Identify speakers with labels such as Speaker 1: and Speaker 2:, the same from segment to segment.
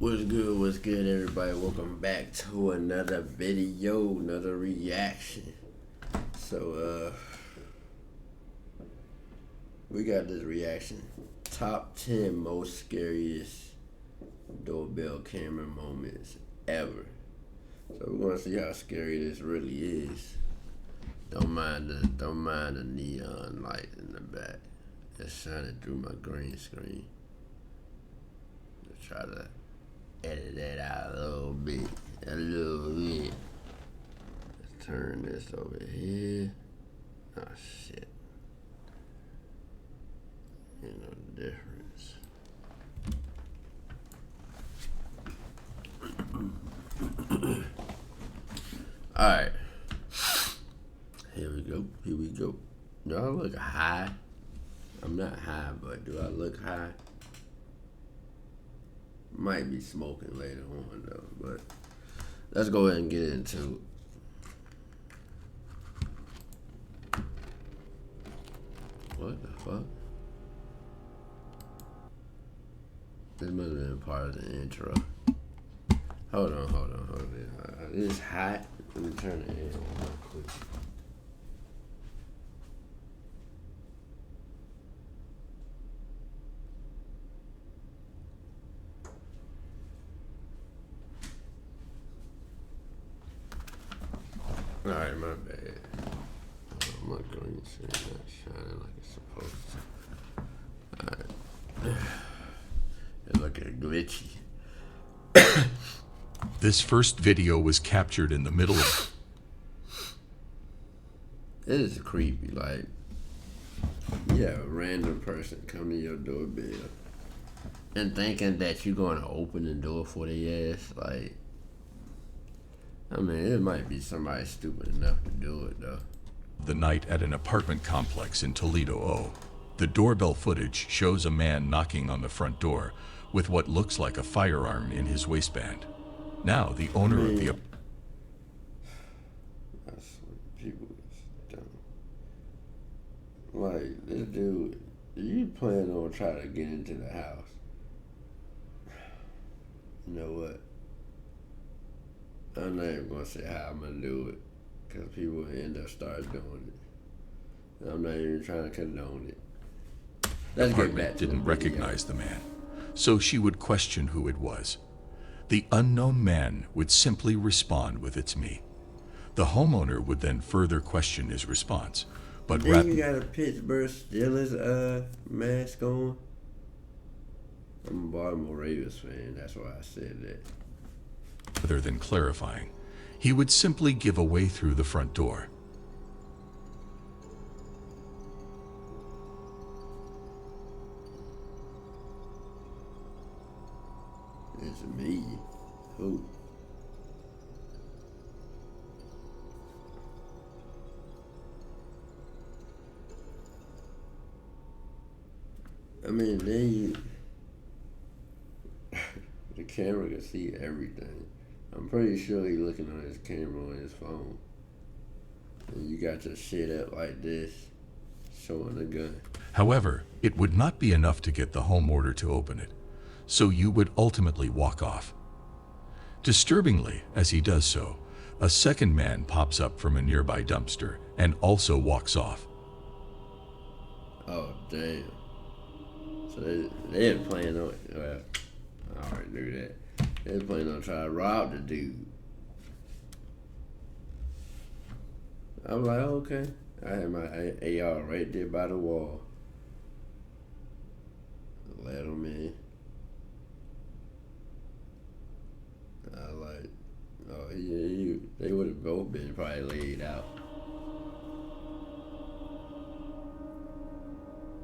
Speaker 1: What's good, everybody? Welcome back to another video, another reaction. So, we got this reaction. Top 10 most scariest doorbell camera moments ever. So we're gonna see how scary this really is. Don't mind the neon light in the back. It's shining through my green screen. Let's try to edit that out a little bit. Let's turn this over here. Oh shit. You know the difference. Alright. Here we go. Do I look high? I'm not high, but do I look high? Might be smoking later on though, but let's go ahead and get into it. What the fuck? This must have been part of the intro. Hold on. It's hot. Let me turn it in real quick. Alright, my bad. My green screen not shining like it's supposed to. Alright. It's looking glitchy.
Speaker 2: This first video was captured in the middle of...
Speaker 1: It is creepy, like, you have a random person come to your doorbell and thinking that you're going to open the door for their ass, like, I mean, it might be somebody stupid enough to do it, though.
Speaker 2: The night at an apartment complex in Toledo, The doorbell footage shows a man knocking on the front door with what looks like a firearm in his waistband. Now, the owner of the...
Speaker 1: That's what people is dumb. Like, this dude, you plan on trying to get into the house. You know what? I'm not even gonna say how I'm gonna do it, because people end up start doing it. I'm not even trying to condone it. Let's get back to
Speaker 2: didn't recognize the man, so she would question who it was. The unknown man would simply respond with "It's me." The homeowner would then further question his response, but
Speaker 1: then you got a Pittsburgh Steelers mask on. I'm a Baltimore Ravens fan, that's why I said that.
Speaker 2: Rather than clarifying, he would simply give away through the front door.
Speaker 1: It's me. Who? I mean, then you... the camera can see everything. I'm pretty sure he's looking on his camera on his phone. And you got your shit up like this, showing the gun.
Speaker 2: However, it would not be enough to get the homeowner to open it, so you would ultimately walk off. Disturbingly, as he does so, a second man pops up from a nearby dumpster and also walks off.
Speaker 1: Oh, damn. So they didn't plan on it. Well, I already knew that. They was planning on trying to rob the dude. I was like, okay. I had my AR right there by the wall. Let him in. I was like, oh yeah, they would have both been probably laid out.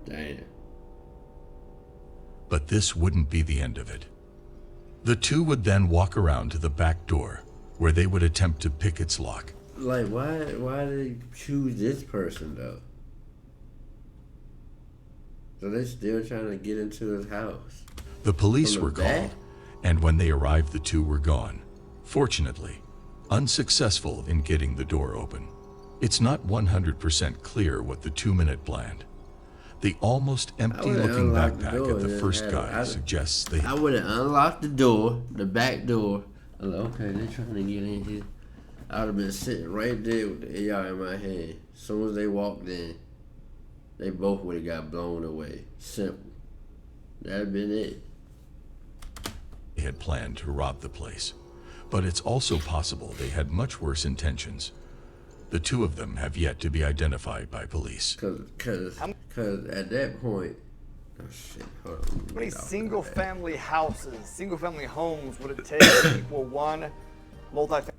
Speaker 1: Damn.
Speaker 2: But this wouldn't be the end of it. The two would then walk around to the back door, where they would attempt to pick its lock.
Speaker 1: Like, why did they choose this person, though? So they're still trying to get into his house.
Speaker 2: The police were called, and when they arrived, the two were gone. Fortunately, unsuccessful in getting the door open. It's not 100% clear what the 2-minute planned. The almost
Speaker 1: I
Speaker 2: empty
Speaker 1: would have
Speaker 2: looking
Speaker 1: unlocked the
Speaker 2: backpack
Speaker 1: door.
Speaker 2: at the
Speaker 1: Just
Speaker 2: first
Speaker 1: had
Speaker 2: guy suggests they
Speaker 1: I would have unlocked the door, the back door. I'm like, okay, they trying to get in here. I would have been sitting right there with the AR in my hand. As soon as they walked in, they both would have got blown away. Simple. That'd have been it.
Speaker 2: had planned to rob the place. But it's also possible they had much worse intentions. The two of them have yet to be identified by police.
Speaker 1: Cause at that point, oh shit, hold on.
Speaker 3: How many single-family houses, single-family homes would it take to equal one multi-family?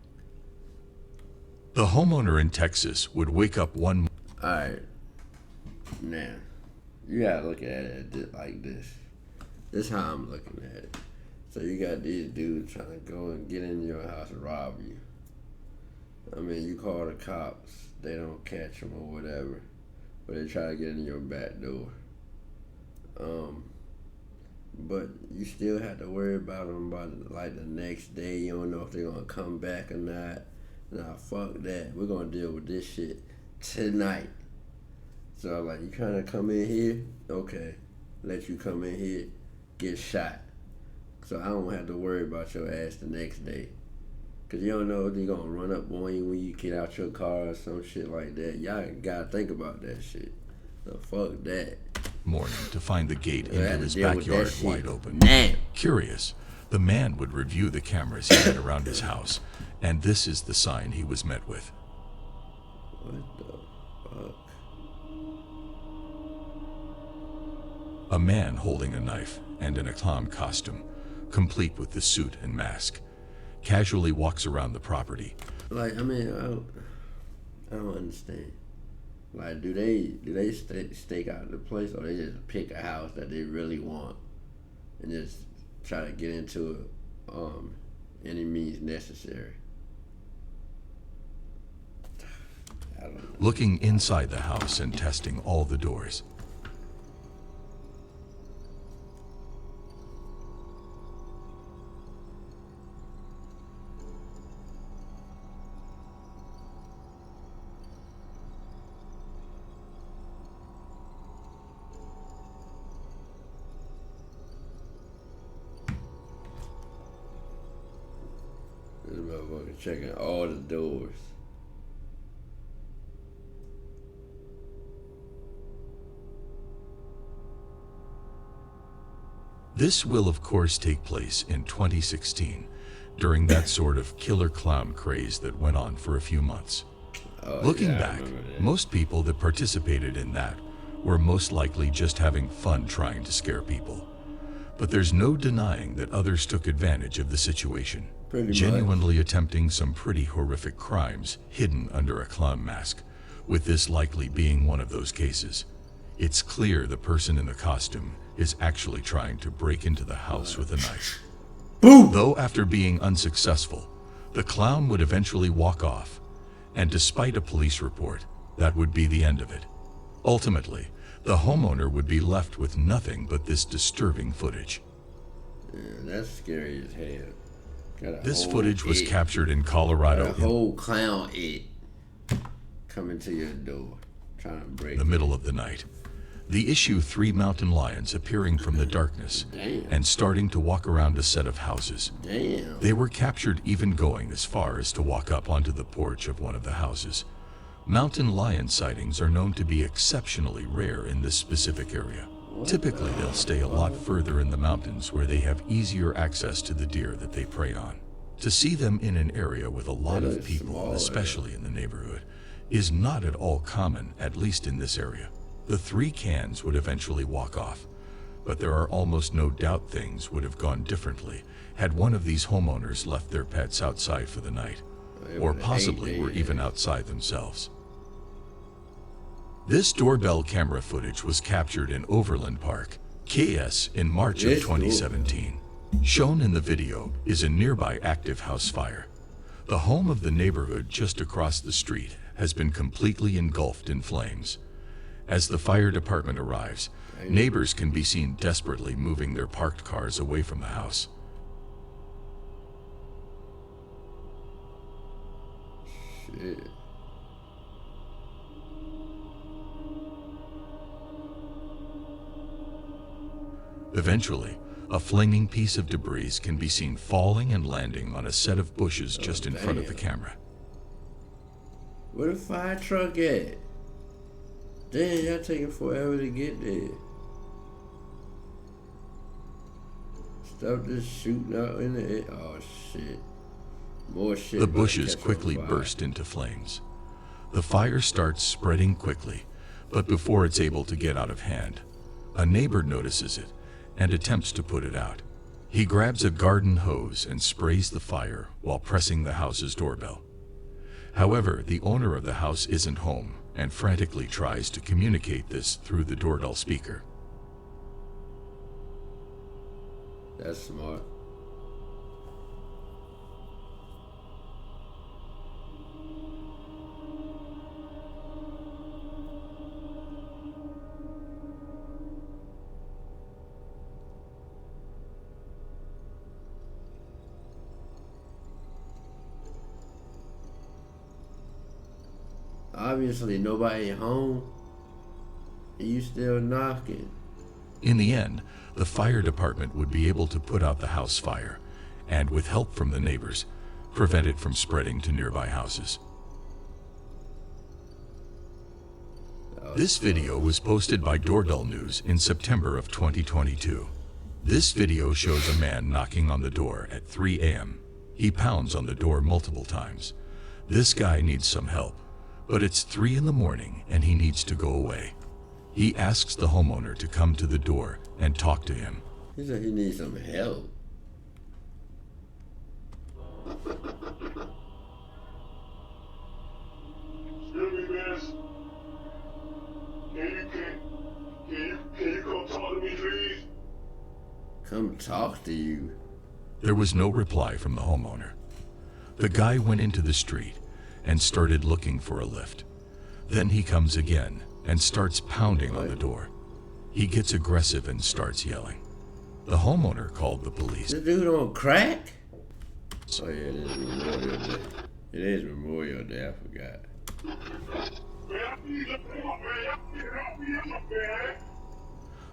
Speaker 2: The homeowner in Texas would wake up one.
Speaker 1: Alright, now, you gotta look at it like this. This is how I'm looking at it. So you got these dudes trying to go and get in your house and rob you. I mean, you call the cops, they don't catch them or whatever, but they try to get in your back door. But you still have to worry about them by like the next day. You don't know if they're gonna come back or not. Nah, fuck that. We're gonna deal with this shit tonight. So like, you trying to come in here? Okay, let you come in here, get shot. So I don't have to worry about your ass the next day. Cause you don't know if they're gonna run up on you when you get out your car or some shit like that. Y'all gotta think about that shit. So fuck that.
Speaker 2: Morning to find the gate into his backyard wide open.
Speaker 1: Damn.
Speaker 2: Curious, the man would review the cameras he had around his house, and this is the sign he was met with.
Speaker 1: What the fuck?
Speaker 2: A man holding a knife and in a clown costume, complete with the suit and mask, casually walks around the property.
Speaker 1: Like, I mean, I don't understand. Like, do they stake out the place, or they just pick a house that they really want and just try to get into it, any means necessary? I don't know.
Speaker 2: Looking inside the house and testing all the doors.
Speaker 1: This motherfucker checking all the doors.
Speaker 2: This will of course take place in 2016, during that sort of killer clown craze that went on for a few months. Looking
Speaker 1: yeah,
Speaker 2: back, most people that participated in that were most likely just having fun trying to scare people. But there's no denying that others took advantage of the situation, genuinely attempting some pretty horrific crimes hidden under a clown mask, with this likely being one of those cases. It's clear the person in the costume is actually trying to break into the house with a knife.
Speaker 1: Boom!
Speaker 2: Though after being unsuccessful, the clown would eventually walk off, and despite a police report, that would be the end of it. Ultimately, the homeowner would be left with nothing but this disturbing footage.
Speaker 1: Yeah, that's scary as hell.
Speaker 2: This footage was captured in Colorado
Speaker 1: a whole clown coming to your door, trying to break
Speaker 2: in the middle of the night. The issue 3 mountain lions appearing from the darkness and starting to walk around a set of houses.
Speaker 1: Damn.
Speaker 2: They were captured even going as far as to walk up onto the porch of one of the houses. Mountain lion sightings are known to be exceptionally rare in this specific area. Typically, they'll stay a lot further in the mountains where they have easier access to the deer that they prey on. To see them in an area with a lot of people, especially in the neighborhood, is not at all common, at least in this area. The 3 cans would eventually walk off, but there are almost no doubt things would have gone differently had one of these homeowners left their pets outside for the night, or possibly were even outside themselves. This doorbell camera footage was captured in Overland Park, KS, in March of 2017. Shown in the video is a nearby active house fire. The home of the neighborhood just across the street has been completely engulfed in flames. As the fire department arrives, neighbors can be seen desperately moving their parked cars away from the house.
Speaker 1: Shit.
Speaker 2: Eventually, a flaming piece of debris can be seen falling and landing on a set of bushes just in front of the camera.
Speaker 1: Where the fire truck at? Damn, y'all taking forever to get there. Stop this shooting out in the air. Oh shit. More shit.
Speaker 2: The bushes quickly burst into flames. The fire starts spreading quickly, but before it's able to get out of hand, a neighbor notices it and attempts to put it out. He grabs a garden hose and sprays the fire while pressing the house's doorbell. However, the owner of the house isn't home and frantically tries to communicate this through the doorbell speaker.
Speaker 1: That's smart. Obviously nobody home. You still knocking.
Speaker 2: In the end, the fire department would be able to put out the house fire and, with help from the neighbors, prevent it from spreading to nearby houses. This video was posted by Doorbell News in September of 2022. This video shows a man knocking on the door at 3 a.m. He pounds on the door multiple times. This guy needs some help, but it's 3 in the morning and he needs to go away. He asks the homeowner to come to the door and talk to him.
Speaker 1: He said he needs some help.
Speaker 4: Excuse me, miss. Can you come talk to me, please?
Speaker 1: Come talk to you.
Speaker 2: There was no reply from the homeowner. The guy went into the street and started looking for a lift. Then he comes again and starts pounding on the door. He gets aggressive and starts yelling. The homeowner called the police.
Speaker 1: This dude on crack? Oh yeah, it is Memorial Day. It is Memorial Day, I forgot.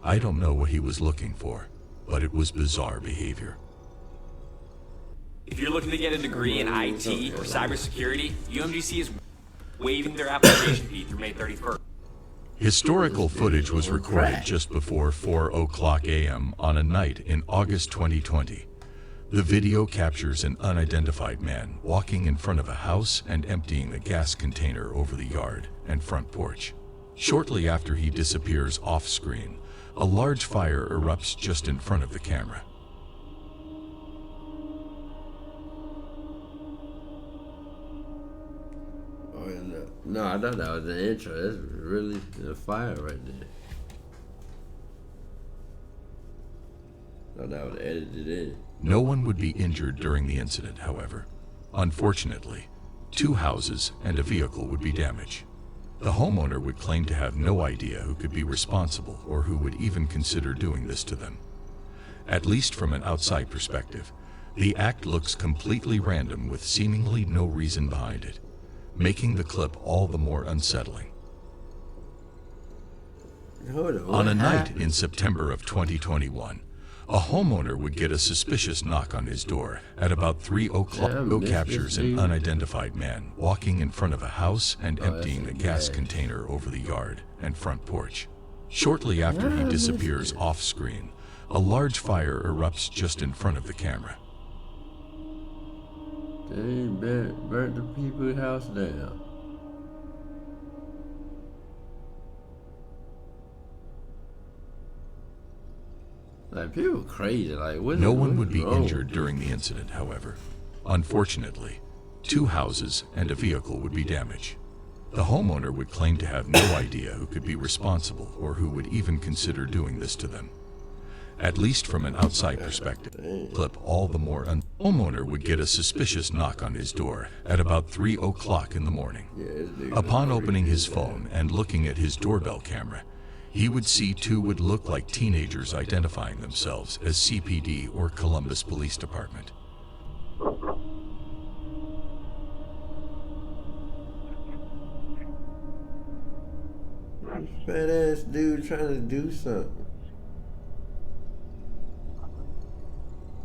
Speaker 2: I don't know what he was looking for, but it was bizarre behavior.
Speaker 5: If you're looking to get a degree in IT or cybersecurity, UMGC is waiving their application fee through May 31st.
Speaker 2: Historical footage was recorded just before 4:00 a.m. on a night in August 2020. The video captures an unidentified man walking in front of a house and emptying a gas container over the yard and front porch. Shortly after he disappears off-screen, a large fire erupts just in front of the camera.
Speaker 1: No, I thought that was the intro. That's really the fire right there. I thought that was edited in.
Speaker 2: No one would be injured during the incident, however. Unfortunately, 2 houses and a vehicle would be damaged. The homeowner would claim to have no idea who could be responsible or who would even consider doing this to them. At least from an outside perspective, the act looks completely random with seemingly no reason behind it, making the clip all the more unsettling. On a night in September of 2021, a homeowner would get a suspicious knock on his door at about 3:00. Captures an unidentified man walking in front of a house and emptying a gas container over the yard and front porch. Shortly after he disappears off-screen, a large fire erupts just in front of the camera.
Speaker 1: They burnt the people's house down. Like, people crazy. Like,
Speaker 2: no one would be injured during the incident, however. Unfortunately, 2 houses and a vehicle would be damaged. The homeowner would claim to have no idea who could be responsible or who would even consider doing this to them. At least from an outside perspective, clip all the more homeowner would get a suspicious knock on his door at about 3:00 in the morning. Upon opening his phone and looking at his doorbell camera, he would see 2 would look like teenagers identifying themselves as CPD or Columbus Police Department.
Speaker 1: Fat ass dude trying to do something.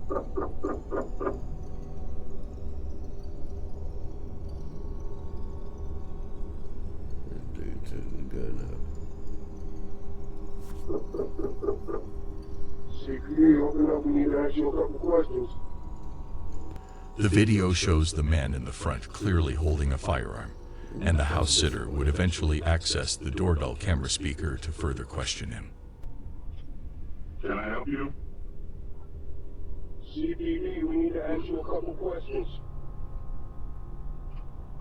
Speaker 1: This dude took the gun out.
Speaker 4: CPD, open up. We need to ask you a couple questions.
Speaker 2: The video shows the man in the front clearly holding a firearm, and the house sitter would eventually access the doorbell camera speaker to further question him.
Speaker 4: Can I help you? CPD, we need to ask you a couple questions.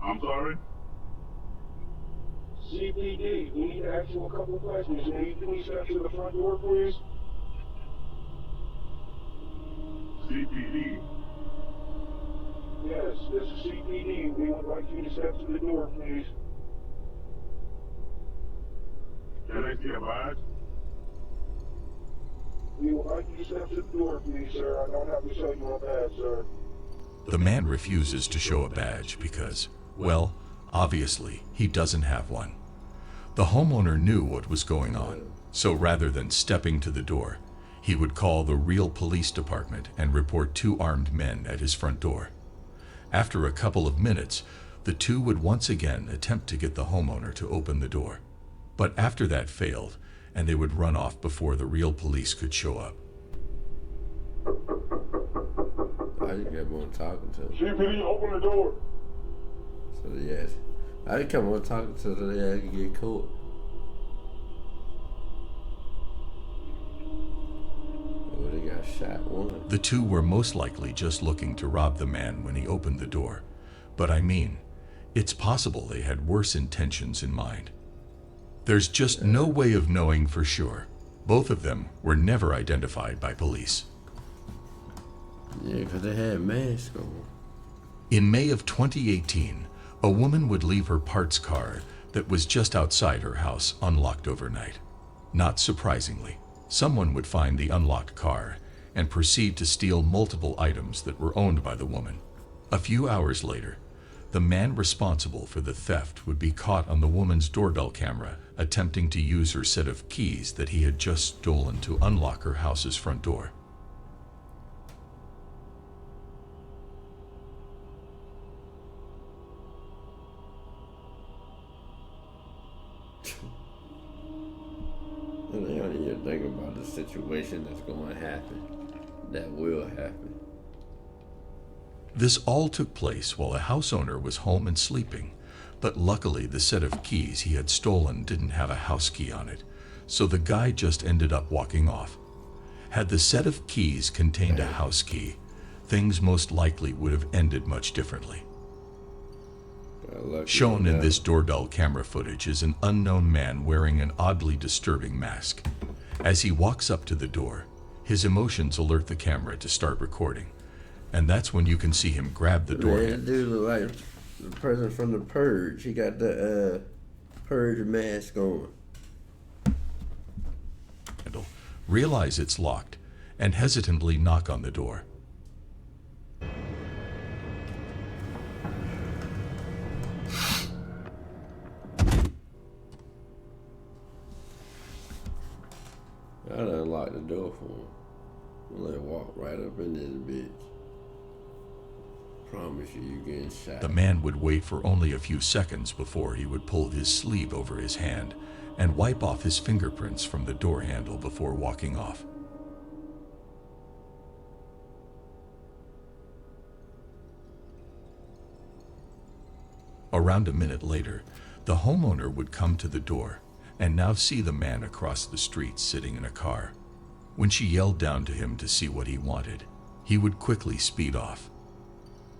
Speaker 4: I'm sorry? CPD, we need to ask you a couple questions. Can you please step to the front door, please? CPD. Yes, this is CPD. We would like you to step to the door, please. Can I see a badge? We would like you to step to the door, please, sir. I don't have to show you a badge, sir.
Speaker 2: The man refuses to show a badge because, well, obviously, he doesn't have one. The homeowner knew what was going on, so rather than stepping to the door, he would call the real police department and report 2 armed men at his front door. After a couple of minutes, the 2 would once again attempt to get the homeowner to open the door. But after that failed, and they would run off before the real police could show up.
Speaker 1: I just kept on talking to him.
Speaker 4: CPD, open the door.
Speaker 1: So yes, I just kept on talking to them. They could get caught. Oh, they got shot one.
Speaker 2: The 2 were most likely just looking to rob the man when he opened the door. But I mean, it's possible they had worse intentions in mind. There's just no way of knowing for sure. Both of them were never identified by police.
Speaker 1: Yeah, because they had masks on.
Speaker 2: In May of 2018, a woman would leave her parts car that was just outside her house unlocked overnight. Not surprisingly, someone would find the unlocked car and proceed to steal multiple items that were owned by the woman. A few hours later, the man responsible for the theft would be caught on the woman's doorbell camera attempting to use her set of keys that he had just stolen to unlock her house's front door.
Speaker 1: And they don't even think about the situation that's going to happen. That will happen.
Speaker 2: This all took place while the house owner was home and sleeping, but luckily the set of keys he had stolen didn't have a house key on it, so the guy just ended up walking off. Had the set of keys contained a house key, things most likely would have ended much differently. Shown in this doorbell camera footage is an unknown man wearing an oddly disturbing mask. As he walks up to the door, his emotions alert the camera to start recording, and that's when you can see him grab the door
Speaker 1: Man,
Speaker 2: handle.
Speaker 1: dude look like the person from The Purge. He got the Purge mask on.
Speaker 2: Realize it's locked, and hesitantly knock on the door.
Speaker 1: I'd unlock the door for him. Let him walk right up in this bitch. Promise you getting shot.
Speaker 2: The man would wait for only a few seconds before he would pull his sleeve over his hand and wipe off his fingerprints from the door handle before walking off. Around a minute later, the homeowner would come to the door and now see the man across the street sitting in a car. When she yelled down to him to see what he wanted, he would quickly speed off.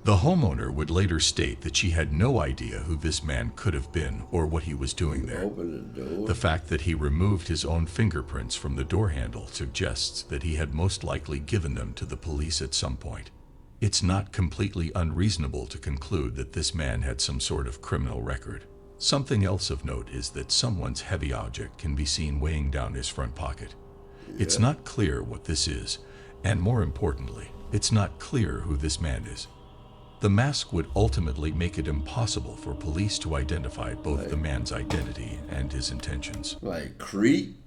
Speaker 2: The homeowner would later state that she had no idea who this man could have been or what he was doing there.
Speaker 1: Open the door.
Speaker 2: The fact that he removed his own fingerprints from the door handle suggests that he had most likely given them to the police at some point. It's not completely unreasonable to conclude that this man had some sort of criminal record. Something else of note is that someone's heavy object can be seen weighing down his front pocket. It's not clear what this is, and more importantly, it's not clear who this man is. The mask would ultimately make it impossible for police to identify both the man's identity and his intentions.
Speaker 1: Like Creep?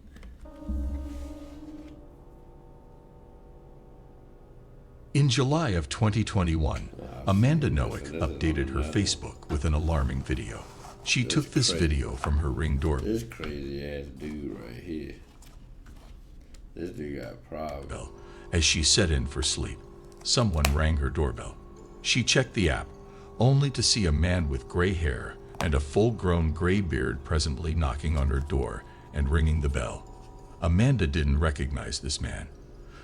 Speaker 2: In July of 2021, Amanda Noack updated her Facebook with an alarming video. She took this video from her Ring doorbell.
Speaker 1: This crazy ass dude right here. This dude got problems.
Speaker 2: As she set in for sleep, someone rang her doorbell. She checked the app, only to see a man with gray hair and a full-grown gray beard presently knocking on her door and ringing the bell. Amanda didn't recognize this man,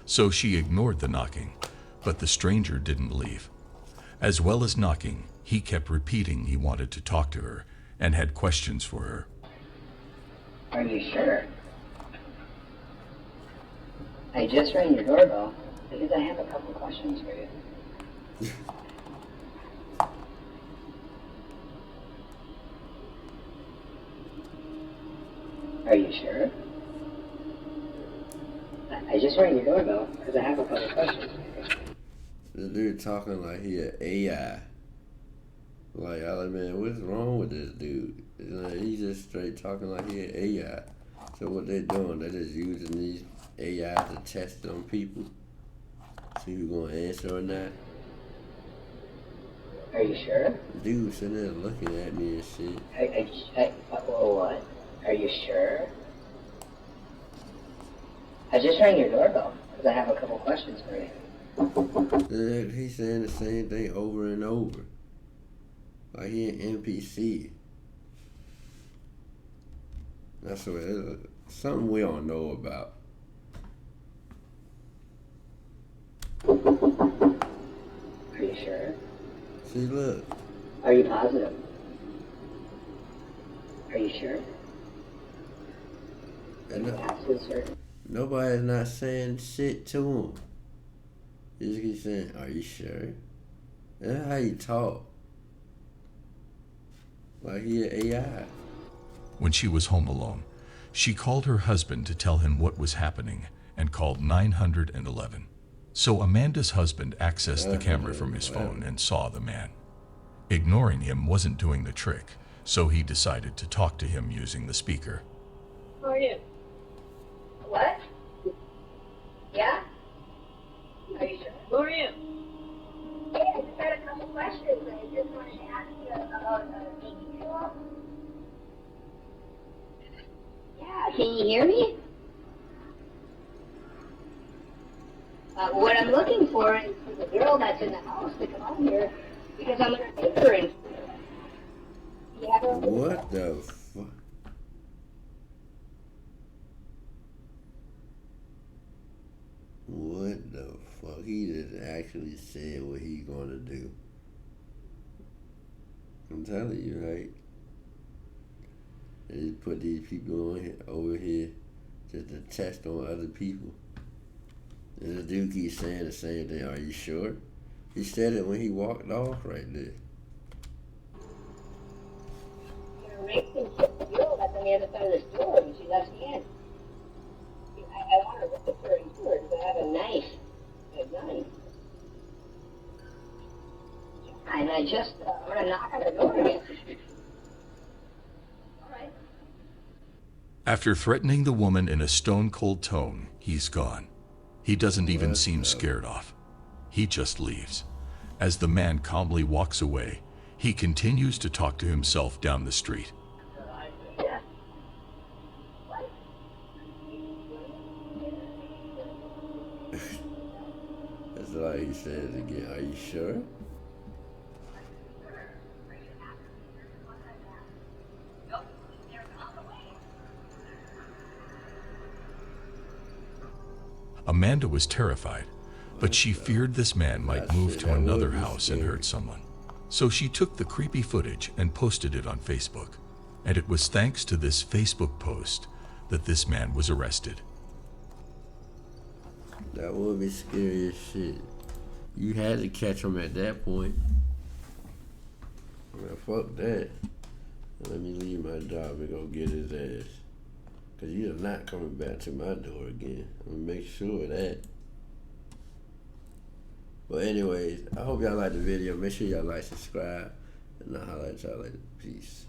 Speaker 2: so she ignored the knocking, but the stranger didn't leave. As well as knocking, he kept repeating he wanted to talk to her and had questions for her.
Speaker 6: Are you sure? I just rang your doorbell because I have a couple questions for you. Are you sure? I just rang your doorbell because I have a couple questions for you.
Speaker 1: This dude talking like he an AI. Like, I like, man, what's wrong with this dude? Like, he's just straight talking like he an AI. So what they doing? They just using these AI to test on people. See who's gonna answer or not.
Speaker 6: Are you sure?
Speaker 1: Dude sitting there looking at me and shit.
Speaker 6: What? Are you sure? I just rang your doorbell because I have a couple questions for you.
Speaker 1: He's saying the same thing over and over. Like he an NPC. That's what something we don't know about.
Speaker 6: Are you sure?
Speaker 1: See, look.
Speaker 6: Are you positive? Are you sure?
Speaker 1: And
Speaker 6: Absolutely certain.
Speaker 1: nobody's not saying shit to him. He just keeps saying, "Are you sure?" That's how you talk. Like he an AI.
Speaker 2: When she was home alone, she called her husband to tell him what was happening and called 911. So Amanda's husband accessed the camera from his phone and saw the man. Ignoring him wasn't doing the trick, so he decided to talk to him using the speaker.
Speaker 6: Who are you? What? Yeah? Are you sure? Who are you?
Speaker 7: Hey, I just had a couple questions. I just wanted to ask you about baby tool.
Speaker 6: Yeah, can you hear me? What I'm looking for is the girl that's in the house to come out here because I'm gonna take her in. Yeah.
Speaker 1: What the fuck? What the fuck? He just actually said what he gonna do. I'm telling you, right? They just put these people on here, over here just to test on other people. And the dude keeps saying the same thing. Are you sure? He said it when he walked off right there.
Speaker 6: You're racing the girl that's on the other side of the store when she lets me in. I want to rip her into her because I have a knife, a gun. And I just want to knock on her door again. All right.
Speaker 2: After threatening the woman in a stone-cold tone, he's gone. He doesn't even seem scared off. He just leaves. As the man calmly walks away, he continues to talk to himself down the street.
Speaker 1: That's why he says again. Are you sure?
Speaker 2: Amanda was terrified, but she feared this man might move to another house and hurt someone. So she took the creepy footage and posted it on Facebook. And it was thanks to this Facebook post that this man was arrested.
Speaker 1: That would be scary as shit. You had to catch him at that point. Man, fuck that. Let me leave my job and go get his ass. Cause you're not coming back to my door again. I'm gonna make sure of that. But anyways, I hope y'all like the video. Make sure y'all like, subscribe, and I'll holler at y'all later. Peace.